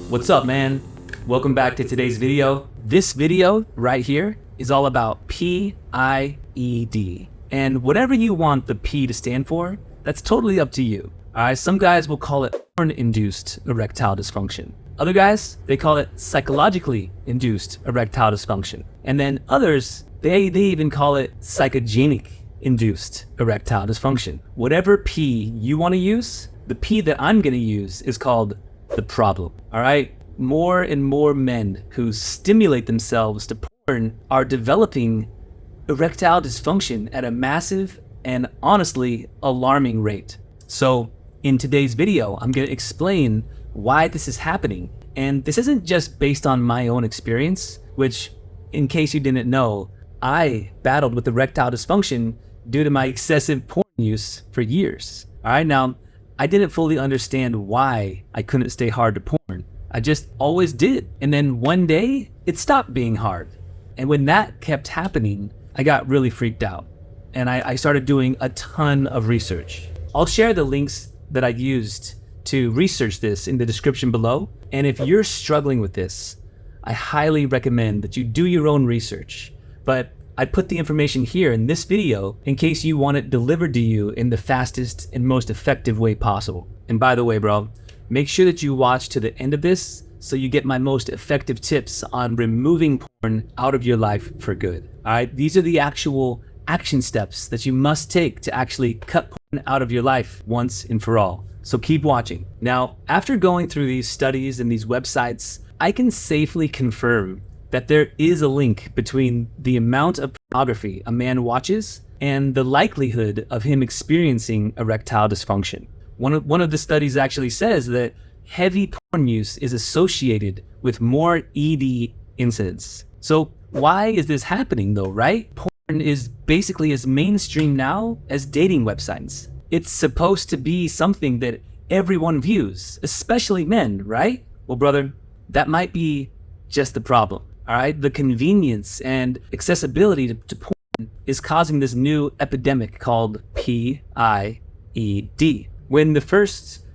What's up, man? Welcome back to today's video. This video right here is all about PIED. And whatever you want the P to stand for, that's totally up to you. All right, some guys will call it porn-induced erectile dysfunction. Other guys, they call it psychologically induced erectile dysfunction. And then others, they even call it psychogenic induced erectile dysfunction. Whatever P you want to use, the P that I'm going to use is called the problem. All right, more and more men who stimulate themselves to porn are developing erectile dysfunction at a massive and honestly alarming rate. So in today's video, I'm going to explain why this is happening. And this isn't just based on my own experience, which, in case you didn't know, I battled with erectile dysfunction due to my excessive porn use for years. All right, now, I didn't fully understand why I couldn't stay hard to porn. I just always did. And then one day, it stopped being hard. And when that kept happening, I got really freaked out. And I started doing a ton of research. I'll share the links that I used to research this in the description below. And if you're struggling with this, I highly recommend that you do your own research. But I put the information here in this video in case you want it delivered to you in the fastest and most effective way possible. And by the way, bro, make sure that you watch to the end of this so you get my most effective tips on removing porn out of your life for good. All right, these are the actual action steps that you must take to actually cut porn out of your life once and for all. So keep watching. Now, after going through these studies and these websites, I can safely confirm that there is a link between the amount of pornography a man watches and the likelihood of him experiencing erectile dysfunction. One of the studies actually says that heavy porn use is associated with more ED incidents. So why is this happening though, right? Porn is basically as mainstream now as dating websites. It's supposed to be something that everyone views, especially men, right? Well, brother, that might be just the problem. All right, the convenience and accessibility to porn is causing this new epidemic called PIED. When the first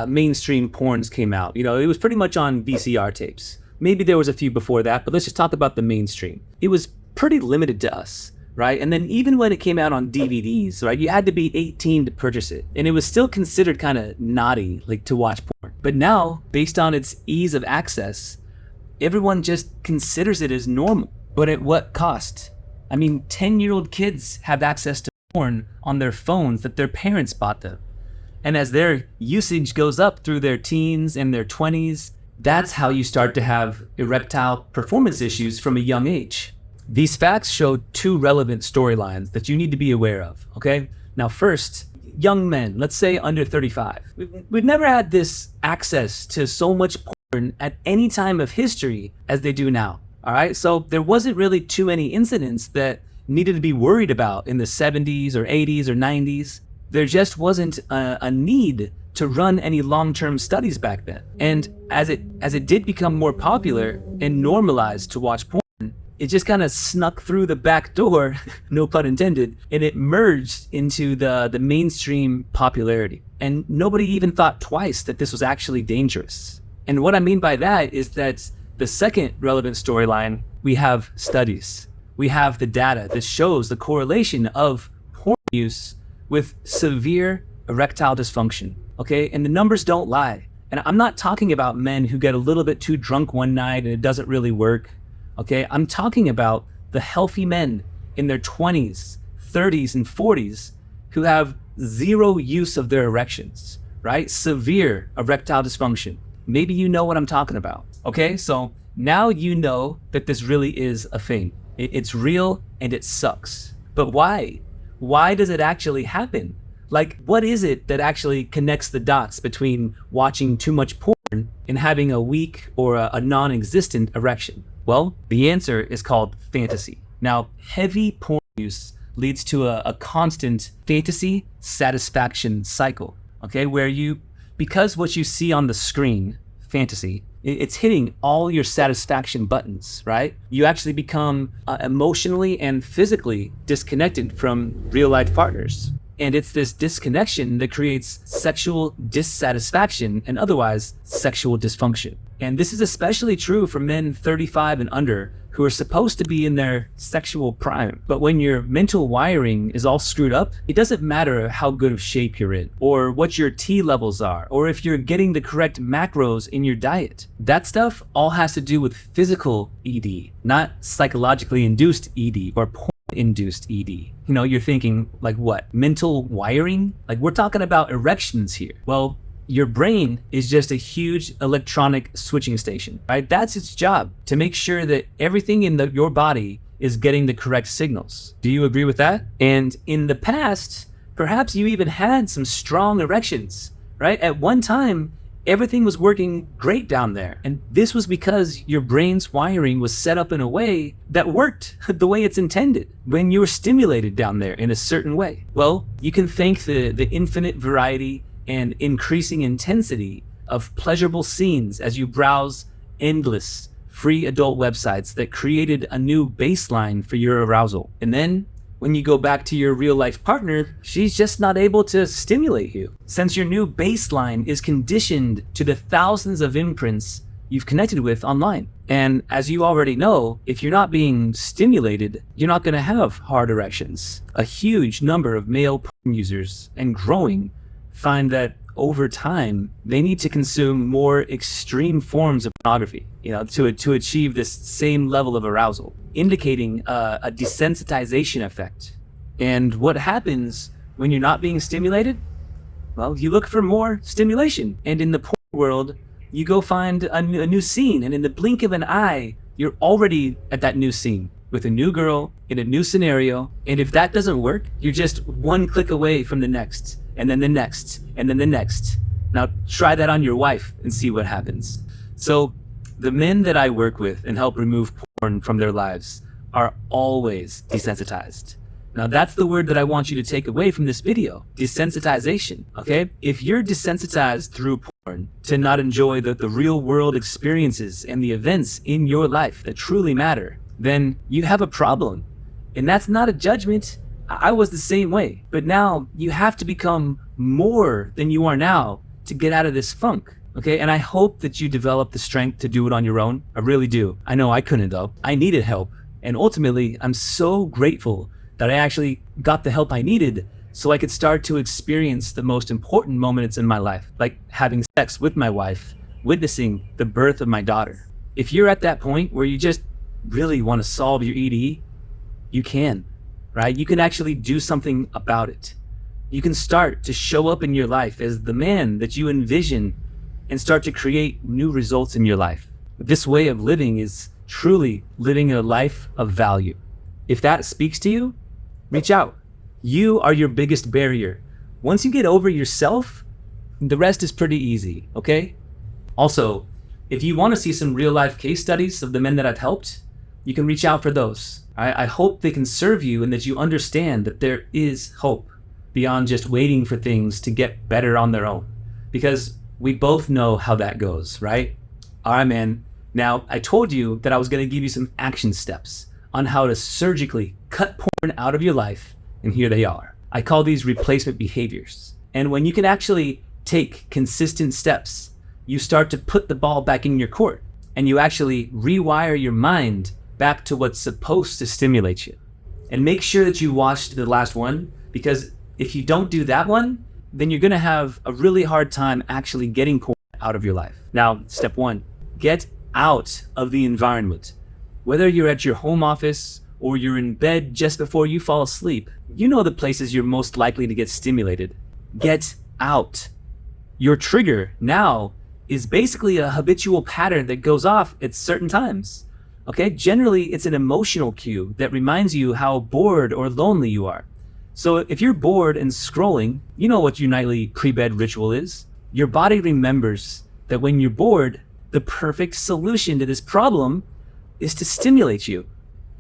mainstream porns came out, it was pretty much on VCR tapes. Maybe there was a few before that, but let's just talk about the mainstream. It was pretty limited to us, right? And then even when it came out on DVDs, right, you had to be 18 to purchase it. And it was still considered kind of naughty, like to watch porn. But now, based on its ease of access, everyone just considers it as normal. But at what cost? I mean, 10-year-old kids have access to porn on their phones that their parents bought them. And as their usage goes up through their teens and their 20s, that's how you start to have erectile performance issues from a young age. These facts show two relevant storylines that you need to be aware of, okay? Now first, young men, let's say under 35. We've never had this access to so much porn at any time of history as they do now. All right, so there wasn't really too many incidents that needed to be worried about in the 70s or 80s or 90s. There just wasn't a need to run any long-term studies back then. And as it did become more popular and normalized to watch porn, it just kind of snuck through the back door, no pun intended, and it merged into the mainstream popularity. And nobody even thought twice that this was actually dangerous. And what I mean by that is that the second relevant storyline, we have studies. We have the data that shows the correlation of porn use with severe erectile dysfunction, okay? And the numbers don't lie. And I'm not talking about men who get a little bit too drunk one night and it doesn't really work, okay? I'm talking about the healthy men in their 20s, 30s, and 40s who have zero use of their erections, right? Severe erectile dysfunction. Maybe you know what I'm talking about, okay? So now you know that this really is a thing. It's real and it sucks. But why? Why does it actually happen? Like, what is it that actually connects the dots between watching too much porn and having a weak or a non-existent erection? Well, the answer is called fantasy. Now, heavy porn use leads to a constant fantasy satisfaction cycle, okay? Where because what you see on the screen, fantasy, it's hitting all your satisfaction buttons, right? You actually become emotionally and physically disconnected from real life partners. And it's this disconnection that creates sexual dissatisfaction and otherwise sexual dysfunction. And this is especially true for men 35 and under who are supposed to be in their sexual prime. But when your mental wiring is all screwed up, it doesn't matter how good of shape you're in, or what your T levels are, or if you're getting the correct macros in your diet. That stuff all has to do with physical ED, not psychologically induced ED or porn-induced ED. You know, you're thinking, like what? Mental wiring? Like, we're talking about erections here. Well, your brain is just a huge electronic switching station, right? That's its job, to make sure that everything in your body is getting the correct signals. Do you agree with that? And in the past, perhaps you even had some strong erections, right? At one time, everything was working great down there. And this was because your brain's wiring was set up in a way that worked the way it's intended when you were stimulated down there in a certain way. Well, you can thank the infinite variety and increasing intensity of pleasurable scenes as you browse endless free adult websites that created a new baseline for your arousal. And then when you go back to your real life partner, she's just not able to stimulate you, since your new baseline is conditioned to the thousands of imprints you've connected with online. And as you already know, if you're not being stimulated, you're not going to have hard erections. A huge number of male porn users, and growing, find that over time they need to consume more extreme forms of pornography, to achieve this same level of arousal, indicating a desensitization effect. And what happens when you're not being stimulated? Well, you look for more stimulation, and in the porn world, you go find a new scene, and in the blink of an eye, you're already at that new scene with a new girl in a new scenario. And if that doesn't work, you're just one click away from the next, and then the next, and then the next. Now try that on your wife and see what happens. So the men that I work with and help remove porn from their lives are always desensitized. Now that's the word that I want you to take away from this video: desensitization. Okay? If you're desensitized through porn to not enjoy the real world experiences and the events in your life that truly matter, then you have a problem. And that's not a judgment. I was the same way. But now you have to become more than you are now to get out of this funk. Okay? And I hope that you develop the strength to do it on your own. I really do. I know I couldn't though. I needed help. And ultimately, I'm so grateful that I actually got the help I needed so I could start to experience the most important moments in my life, like having sex with my wife, witnessing the birth of my daughter. If you're at that point where you just really want to solve your ED, you can, right? You can actually do something about it. You can start to show up in your life as the man that you envision and start to create new results in your life. This way of living is truly living a life of value. If that speaks to you, reach out. You are your biggest barrier. Once you get over yourself, the rest is pretty easy, okay? Also, if you want to see some real life case studies of the men that I've helped, you can reach out for those. I hope they can serve you and that you understand that there is hope beyond just waiting for things to get better on their own. Because we both know how that goes, right? All right, man. Now, I told you that I was going to give you some action steps on how to surgically cut porn out of your life, and here they are. I call these replacement behaviors. And when you can actually take consistent steps, you start to put the ball back in your court, and you actually rewire your mind back to what's supposed to stimulate you. And make sure that you watched the last one, because if you don't do that one, then you're gonna have a really hard time actually getting porn out of your life. Now, step one, get out of the environment. Whether you're at your home office or you're in bed just before you fall asleep, you know the places you're most likely to get stimulated. Get out. Your trigger now is basically a habitual pattern that goes off at certain times. Okay, generally it's an emotional cue that reminds you how bored or lonely you are. So if you're bored and scrolling, you know what your nightly pre-bed ritual is. Your body remembers that when you're bored, the perfect solution to this problem is to stimulate you.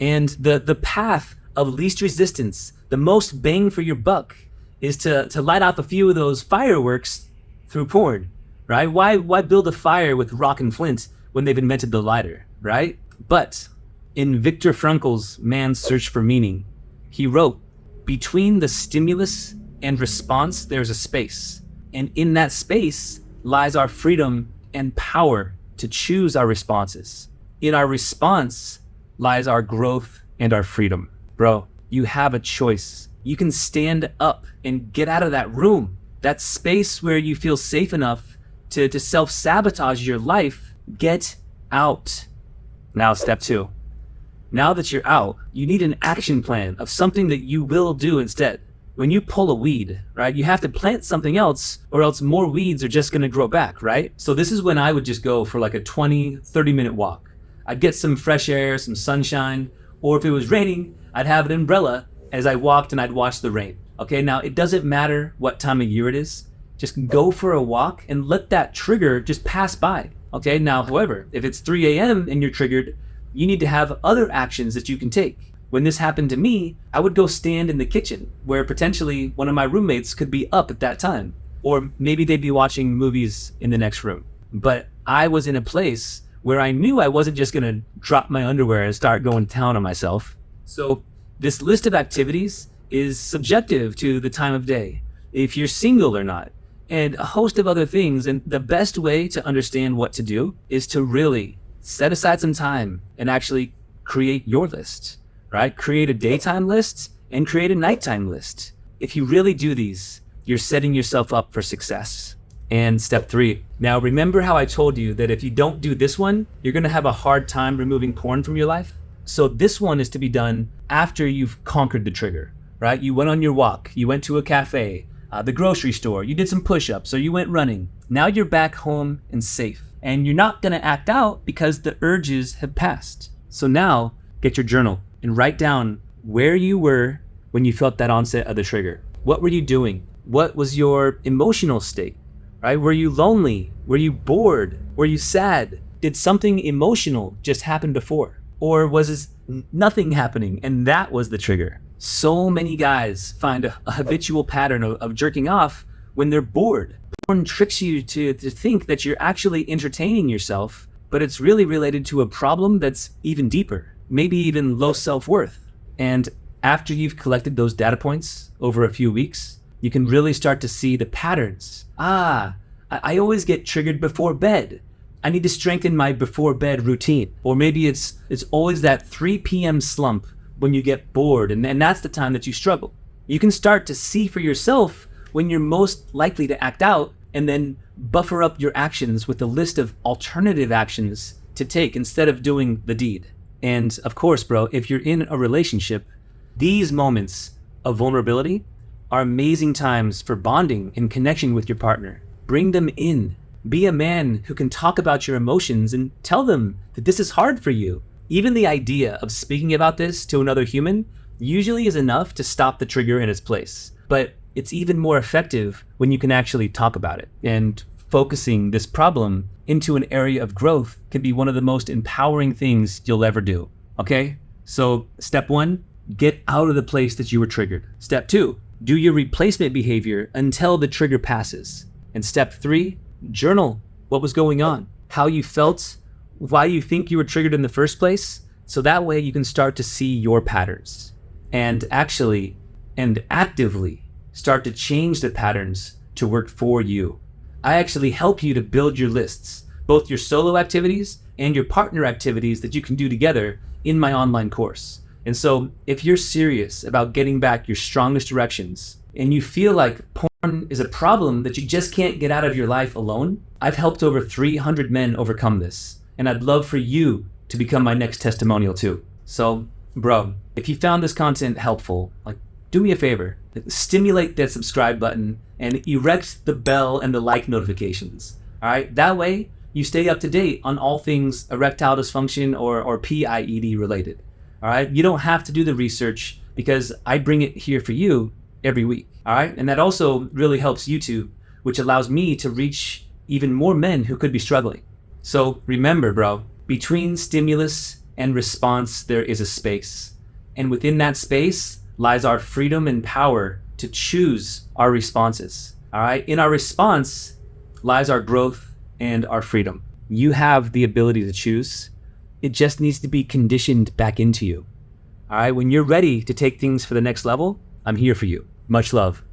And the path of least resistance, the most bang for your buck, is to light off a few of those fireworks through porn, right? Why build a fire with rock and flint when they've invented the lighter, right? But in Viktor Frankl's Man's Search for Meaning, he wrote, between the stimulus and response, there's a space. And in that space lies our freedom and power to choose our responses. In our response lies our growth and our freedom. Bro, you have a choice. You can stand up and get out of that room, that space where you feel safe enough to self-sabotage your life. Get out. Now, step 2. Now that you're out, you need an action plan of something that you will do instead. When you pull a weed, right, you have to plant something else or else more weeds are just gonna grow back, right? So this is when I would just go for like a 20, 30-minute walk. I'd get some fresh air, some sunshine, or if it was raining, I'd have an umbrella as I walked and I'd watch the rain. Okay, now it doesn't matter what time of year it is. Just go for a walk and let that trigger just pass by. Okay, now, however, if it's 3 a.m. and you're triggered, you need to have other actions that you can take. When this happened to me, I would go stand in the kitchen where potentially one of my roommates could be up at that time, or maybe they'd be watching movies in the next room. But I was in a place where I knew I wasn't just gonna drop my underwear and start going down on myself. So this list of activities is subjective to the time of day, if you're single or not, and a host of other things. And the best way to understand what to do is to really set aside some time and actually create your list, right? Create a daytime list and create a nighttime list. If you really do these, you're setting yourself up for success. And step 3. Now, remember how I told you that if you don't do this one, you're gonna have a hard time removing porn from your life? So this one is to be done after you've conquered the trigger, right? You went on your walk, you went to a cafe, the grocery store, you did some push-ups, or you went running. Now you're back home and safe, and you're not gonna act out because the urges have passed. So now, get your journal and write down where you were when you felt that onset of the trigger. What were you doing? What was your emotional state, right? Were you lonely? Were you bored? Were you sad? Did something emotional just happen before? Or was nothing happening and that was the trigger? So many guys find a habitual pattern of jerking off when they're bored. Porn tricks you to think that you're actually entertaining yourself, but it's really related to a problem that's even deeper, maybe even low self-worth. And after you've collected those data points over a few weeks, you can really start to see the patterns. I always get triggered before bed. I need to strengthen my before bed routine. Or maybe it's always that 3 p.m. slump when you get bored, and that's the time that you struggle. You can start to see for yourself when you're most likely to act out, and then buffer up your actions with a list of alternative actions to take instead of doing the deed. And of course, bro, if you're in a relationship, these moments of vulnerability are amazing times for bonding and connection with your partner. Bring them in. Be a man who can talk about your emotions and tell them that this is hard for you. Even the idea of speaking about this to another human usually is enough to stop the trigger in its place. But it's even more effective when you can actually talk about it. And focusing this problem into an area of growth can be one of the most empowering things you'll ever do. Okay? So step 1, get out of the place that you were triggered. Step 2, do your replacement behavior until the trigger passes. And step 3, journal what was going on, how you felt, why you think you were triggered in the first place, so that way you can start to see your patterns and actually and actively start to change the patterns to work for you. I actually help you to build your lists, both your solo activities and your partner activities that you can do together in my online course. And so if you're serious about getting back your strongest directions and you feel like porn is a problem that you just can't get out of your life alone, I've helped over 300 men overcome this. And I'd love for you to become my next testimonial too. So, bro, if you found this content helpful, do me a favor, stimulate that subscribe button and erect the bell and the like notifications. All right, that way you stay up to date on all things erectile dysfunction or PIED related. All right, you don't have to do the research because I bring it here for you every week. All right, and that also really helps YouTube, which allows me to reach even more men who could be struggling. So remember, bro, between stimulus and response, there is a space. And within that space lies our freedom and power to choose our responses. All right. In our response lies our growth and our freedom. You have the ability to choose. It just needs to be conditioned back into you. All right. When you're ready to take things for the next level, I'm here for you. Much love.